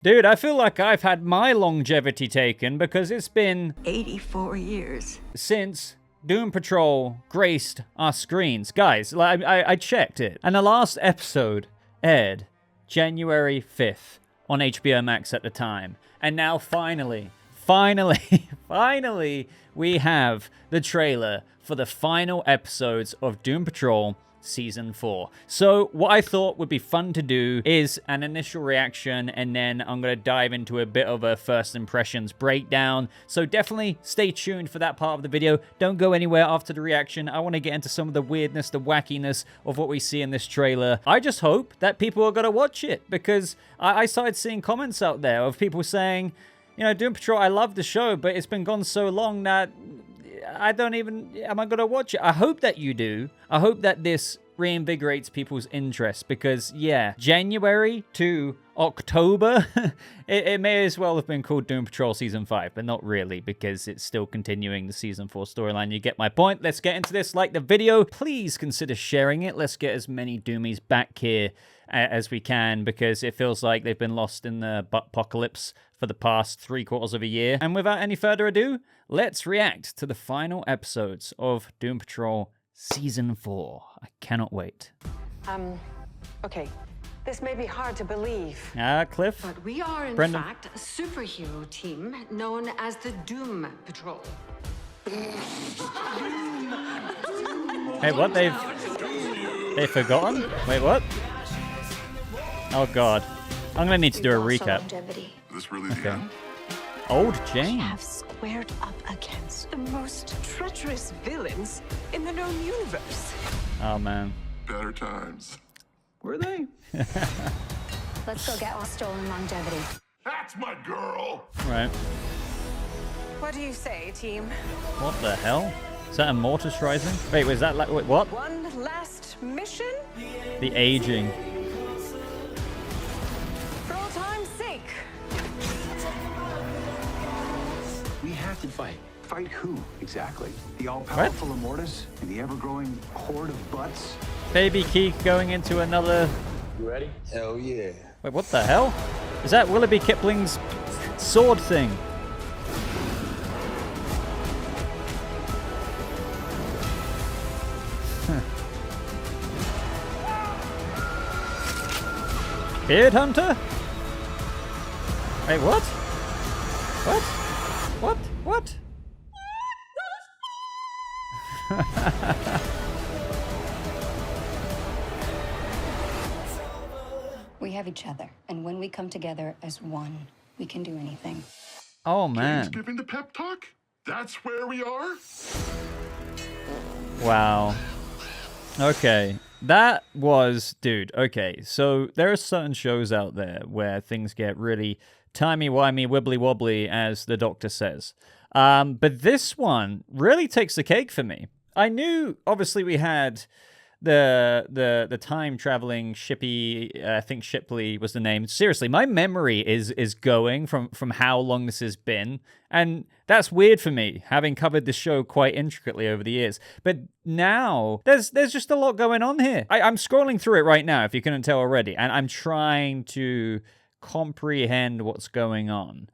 Dude, I feel like I've had my longevity taken because it's been 84 years since Doom Patrol graced our screens. Guys, like, I checked it, and the last episode aired January 5th on HBO Max at the time. And now finally, we have the trailer for the final episodes of Doom Patrol Season 4. So what I thought would be fun to do is an initial reaction, and then I'm going to dive into a bit of a first impressions breakdown. So definitely stay tuned for that part of the video. Don't go anywhere after the reaction. I want to get into some of the weirdness, the wackiness of what we see in this trailer. I just hope that people are going to watch it, because I started seeing comments out there of people saying, you know, Doom Patrol, I love the show, but it's been gone so long that I don't even, am I going to watch it? I hope that you do. I hope that this reinvigorates people's interest, because, yeah, January to October, it may as well have been called Doom Patrol Season 5, but not really, because it's still continuing the Season 4 storyline. You get my point. Let's get into this. Like the video. Please consider sharing it. Let's get as many Doomies back here as we can, because it feels like they've been lost in the Buttpocalypse for the past 3/4 of a year. And without any further ado, let's react to the final episodes of Doom Patrol Season 4. I cannot wait. Okay. This may be hard to believe. Cliff? But we are, in Brendan. fact, a superhero team known as the Doom Patrol. Hey, what? They've forgotten? Wait, what? Oh, God. I'm going to need to do a recap. This really the end? Old Jane. We have squared up against the most treacherous villains in the known universe. Oh, man. Better times. Were they? Let's go get our stolen longevity. That's my girl! Right. What do you say, team? What the hell? Is that Immortus rising? Wait, was that like, wait, what? One last mission? The aging. For all time's sake. We have to fight. Fight who, exactly? The all-powerful Immortus and the ever-growing horde of butts? Baby Keith going into another... You ready? Hell yeah. Wait, what the hell? Is that Willoughby Kipling's sword thing? Beard Hunter? Wait, what? What? What? What? We have each other, and when we come together as one, we can do anything. Oh, man. Jane's giving the pep talk? That's where we are? Wow. Okay. That was... Dude, okay. So there are certain shows out there where things get really timey-wimey, wibbly-wobbly, as the doctor says. But this one really takes the cake for me. I knew, obviously, we had the time-traveling Shippy, I think Shipley was the name. Seriously, my memory is going from how long this has been, and that's weird for me, having covered this show quite intricately over the years. But now, there's just a lot going on here. I'm scrolling through it right now, if you couldn't tell already, and I'm trying to comprehend what's going on.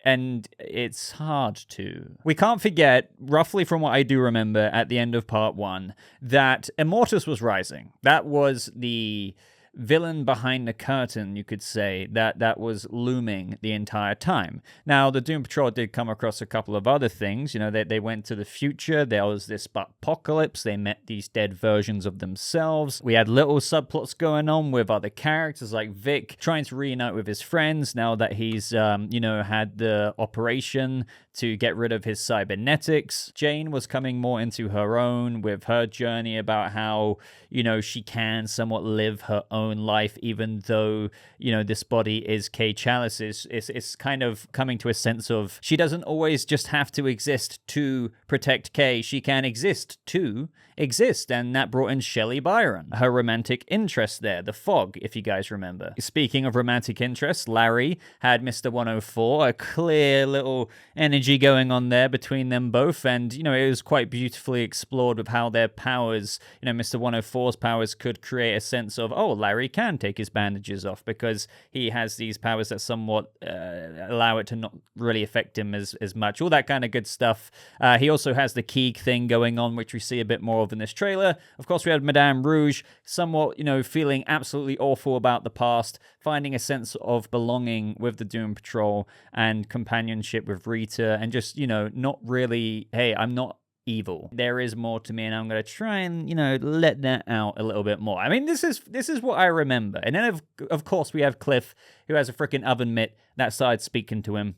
And it's hard to. We can't forget, roughly from what I do remember at the end of part 1, that Immortus was rising. That was the villain behind the curtain, you could say, that was looming the entire time. Now, the Doom Patrol did come across a couple of other things. You know, they went to the future. There was this Buttpocalypse. They met these dead versions of themselves. We had little subplots going on with other characters like Vic trying to reunite with his friends now that he's, you know, had the operation to get rid of his cybernetics. Jane was coming more into her own with her journey about how, you know, she can somewhat live her own life, even though, you know, this body is Kay Chalice's. It's kind of coming to a sense of she doesn't always just have to exist to protect Kay. She can exist to exist, and that brought in Shelley Byron, her romantic interest there, the Fog, if you guys remember. Speaking of romantic interest, Larry had Mr. 104, a clear little energy going on there between them both, and, it was quite beautifully explored with how their powers, Mr. 104's powers could create a sense of, oh, Larry can take his bandages off because he has these powers that somewhat allow it to not really affect him as much. All that kind of good stuff. He also has the Keeg thing going on, which we see a bit more of in this trailer. Of course, we had Madame Rouge, somewhat, feeling absolutely awful about the past, finding a sense of belonging with the Doom Patrol and companionship with Rita, and just, not really, hey, I'm not evil. There is more to me, and I'm going to try and, let that out a little bit more. I mean, this is what I remember. And then, of course, we have Cliff, who has a freaking oven mitt that started speaking to him.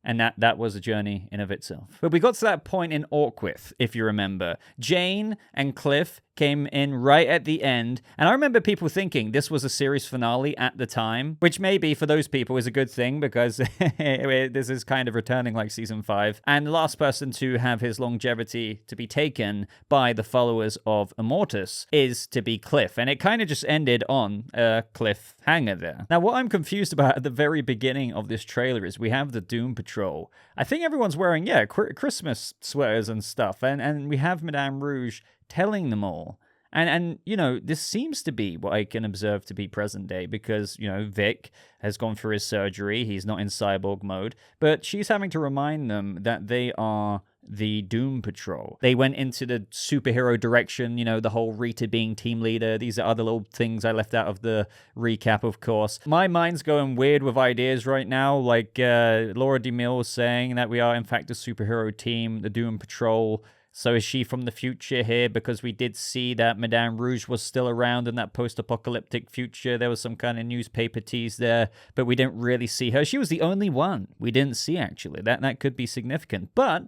And that was a journey in of itself. But we got to that point in Orquith, if you remember. Jane and Cliff came in right at the end. And I remember people thinking this was a series finale at the time, which maybe for those people is a good thing because this is kind of returning like season 5. And the last person to have his longevity to be taken by the followers of Immortus is to be Cliff. And it kind of just ended on a cliffhanger there. Now, what I'm confused about at the very beginning of this trailer is we have the Doom Patrol. I think everyone's wearing, Christmas sweaters and stuff. And we have Madame Rouge telling them all. And this seems to be what I can observe to be present day because, Vic has gone through his surgery. He's not in cyborg mode. But she's having to remind them that they are the Doom Patrol. They went into the superhero direction, the whole Rita being team leader. These are other little things I left out of the recap, of course. My mind's going weird with ideas right now, like Laura DeMille was saying that we are, in fact, a superhero team, the Doom Patrol. So is she from the future here? Because we did see that Madame Rouge was still around in that post-apocalyptic future. There was some kind of newspaper tease there, but we didn't really see her. She was the only one we didn't see, actually. That could be significant. But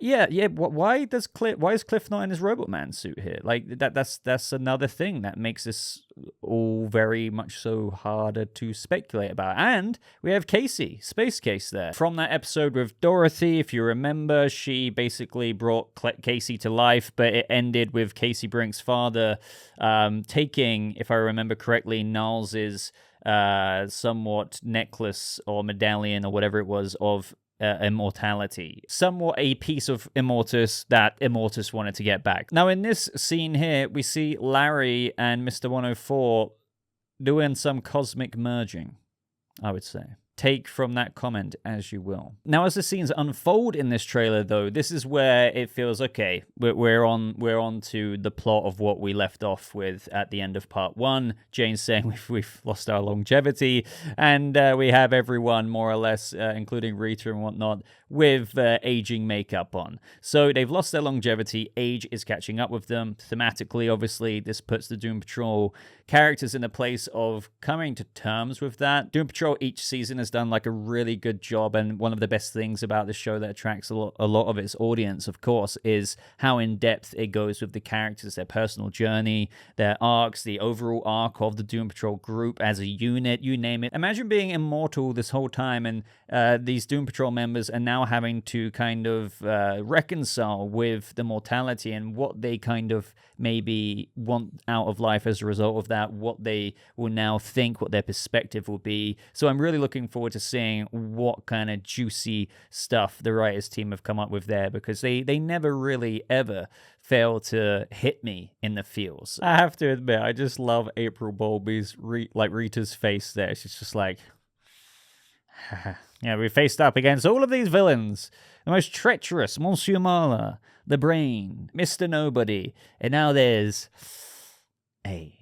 yeah. Why is Cliff not in his Robot Man suit here? Like that's another thing that makes this all very much so harder to speculate about. And we have Casey, Space Case there. From that episode with Dorothy, if you remember, she basically brought Casey to life, but it ended with Casey Brink's father taking, if I remember correctly, Niles's somewhat necklace or medallion or whatever it was of immortality. Somewhat a piece of Immortus that Immortus wanted to get back. Now, in this scene here, we see Larry and Mr. 104 doing some cosmic merging, I would say. Take from that comment as you will. Now, as the scenes unfold in this trailer, though, this is where it feels okay. We're on to the plot of what we left off with at the end of part 1. Jane's saying we've lost our longevity, and we have everyone more or less, including Rita and whatnot, with aging makeup on. So they've lost their longevity. Age is catching up with them. Thematically, obviously, this puts the Doom Patrol characters in a place of coming to terms with that. Doom Patrol each season has done like a really good job, and one of the best things about the show that attracts a lot of its audience, of course, is how in depth it goes with the characters, their personal journey, their arcs, the overall arc of the Doom Patrol group as a unit, you name it. Imagine being immortal this whole time, and these Doom Patrol members are now having to kind of reconcile with the mortality and what they kind of maybe want out of life as a result of that, what they will now think, what their perspective will be. So I'm really looking forward to seeing what kind of juicy stuff the writers team have come up with there, because they never really ever fail to hit me in the feels. I have to admit, I just love April Bowlby's Rita's face there. She's just like, yeah, we faced up against all of these villains. The most treacherous, Monsieur Marla, the Brain, Mr. Nobody, and now there's age.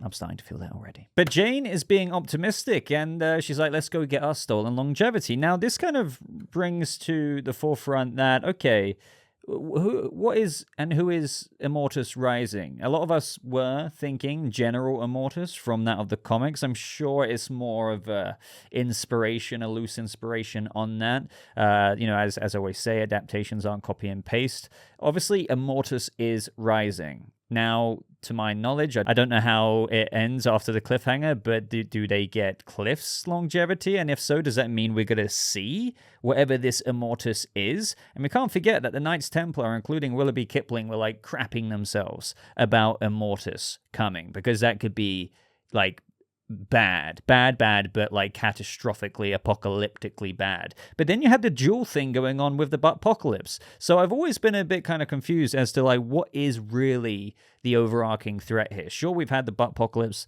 I'm starting to feel that already. But Jane is being optimistic, and she's like, let's go get our stolen longevity. Now, this kind of brings to the forefront that, okay, who is Immortus Rising? A lot of us were thinking General Immortus from that of the comics. I'm sure it's more of a inspiration, a loose inspiration on that. As I always say, adaptations aren't copy and paste. Obviously, Immortus is rising. Now, to my knowledge, I don't know how it ends after the cliffhanger, but do they get Cliff's longevity? And if so, does that mean we're going to see whatever this Immortus is? And we can't forget that the Knights Templar, including Willoughby Kipling, were like crapping themselves about Immortus coming, because that could be like bad, but like catastrophically, apocalyptically bad. But then you had the dual thing going on with the Buttpocalypse. So I've always been a bit kind of confused as to like what is really the overarching threat here. Sure, we've had the Buttpocalypse,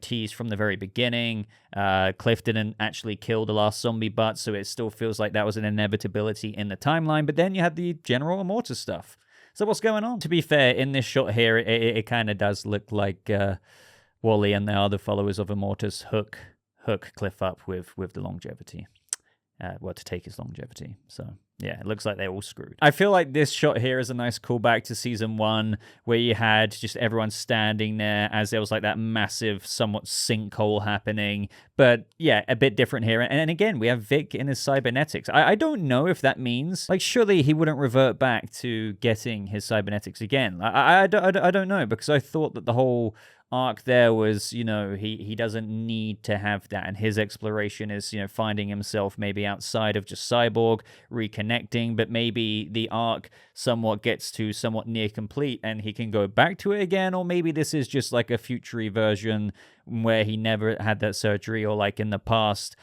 teased from the very beginning. Cliff didn't actually kill the last zombie butt, so it still feels like that was an inevitability in the timeline. But then you had the general Immortus stuff. So what's going on? To be fair, in this shot here, it kind of does look like Wally and the other followers of Immortus hook Cliff up with the longevity. To take his longevity. So, yeah, it looks like they're all screwed. I feel like this shot here is a nice callback to season 1, where you had just everyone standing there as there was like that massive, somewhat sinkhole happening. But, yeah, a bit different here. And again, we have Vic in his cybernetics. I don't know if that means, like, surely he wouldn't revert back to getting his cybernetics again. I don't know, because I thought that the whole arc there was, he doesn't need to have that, and his exploration is, finding himself maybe outside of just Cyborg, reconnecting, but maybe the arc somewhat gets to somewhat near complete and he can go back to it again, or maybe this is just like a future version where he never had that surgery, or like in the past.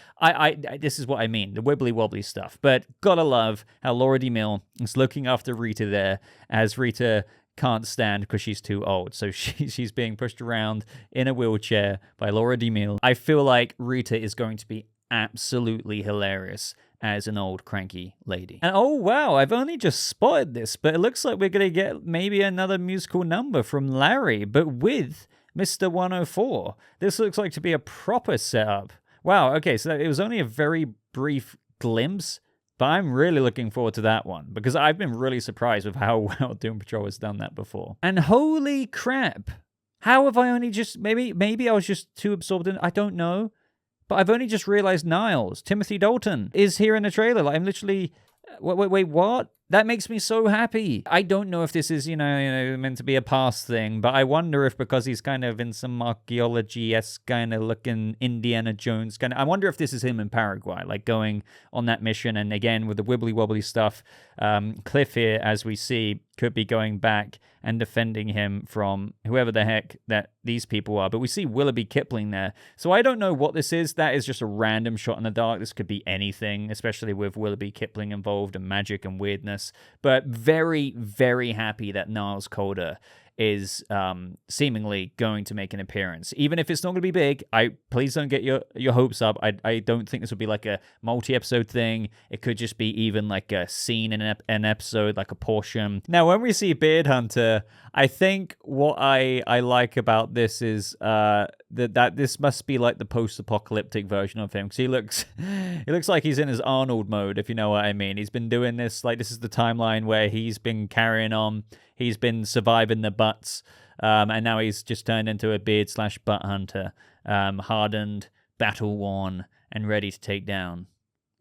This is what I mean, the wibbly wobbly stuff. But gotta love how Laura DeMille is looking after Rita there, as Rita can't stand because she's too old. So she's being pushed around in a wheelchair by Laura DeMille. I feel like Rita is going to be absolutely hilarious as an old cranky lady. And oh wow, I've only just spotted this, but it looks like we're going to get maybe another musical number from Larry, but with Mr. 104. This looks like to be a proper setup. Wow, okay, so it was only a very brief glimpse, but I'm really looking forward to that one, because I've been really surprised with how well Doom Patrol has done that before. And holy crap, how have I only just, maybe I was just too absorbed in, I don't know, but I've only just realized Niles, Timothy Dalton, is here in the trailer. Like, I'm literally, wait, what? That makes me so happy. I don't know if this is, meant to be a past thing, but I wonder if because he's kind of in some archaeology-esque kind of looking Indiana Jones kind of, I wonder if this is him in Paraguay, like going on that mission. And again, with the wibbly-wobbly stuff, Cliff here, as we see, could be going back and defending him from whoever the heck that these people are. But we see Willoughby Kipling there. So I don't know what this is. That is just a random shot in the dark. This could be anything, especially with Willoughby Kipling involved and magic and weirdness. But very, very happy that Niles Caulder is seemingly going to make an appearance. Even if it's not going to be big, please don't get your hopes up. I don't think this would be like a multi-episode thing. It could just be even like a scene in an episode, like a portion. Now, when we see Beard Hunter, I think what I like about this is that this must be like the post-apocalyptic version of him, because he looks like he's in his Arnold mode, if you know what I mean. He's been doing this, like this is the timeline where he's been carrying on. He's been surviving the butts, and now he's just turned into a beard/butt hunter, hardened, battle-worn, and ready to take down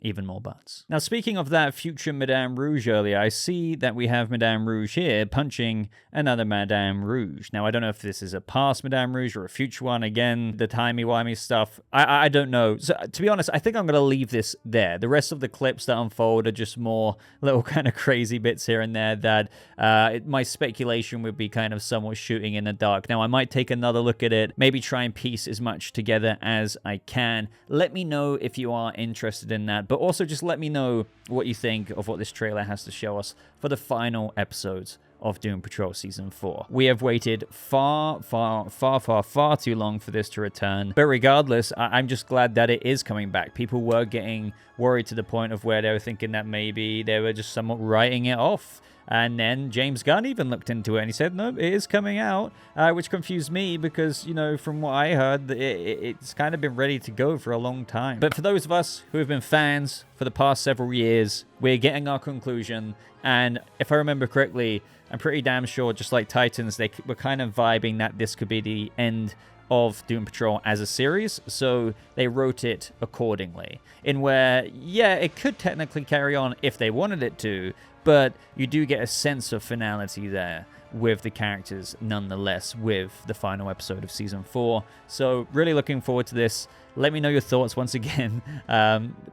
even more butts. Now, speaking of that future Madame Rouge earlier, I see that we have Madame Rouge here punching another Madame Rouge. Now, I don't know if this is a past Madame Rouge or a future one. Again, the timey-wimey stuff, I don't know. So, to be honest, I think I'm going to leave this there. The rest of the clips that unfold are just more little kind of crazy bits here and there that my speculation would be kind of somewhat shooting in the dark. Now, I might take another look at it, maybe try and piece as much together as I can. Let me know if you are interested in that. But also just let me know what you think of what this trailer has to show us for the final episodes of Doom Patrol Season 4. We have waited far too long for this to return. But regardless, I'm just glad that it is coming back. People were getting worried to the point of where they were thinking that maybe they were just somewhat writing it off. And then James Gunn even looked into it and he said, no, it is coming out, which confused me because, from what I heard, it's kind of been ready to go for a long time. But for those of us who have been fans for the past several years, we're getting our conclusion. And if I remember correctly, I'm pretty damn sure, just like Titans, they were kind of vibing that this could be the end of Doom Patrol as a series, so they wrote it accordingly. In where, yeah, it could technically carry on if they wanted it to, but you do get a sense of finality there. with the characters nonetheless with the final episode of season 4. So really looking forward to this. Let me know your thoughts once again.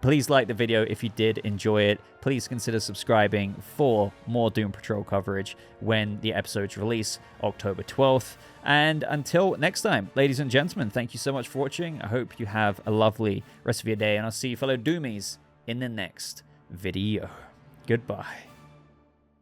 Please like the video if you did enjoy it. Please consider subscribing for more Doom Patrol coverage when the episodes release October 12th. And until next time, ladies and gentlemen, thank you so much for watching. I hope you have a lovely rest of your day, and I'll see you fellow Doomies in the next video. Goodbye.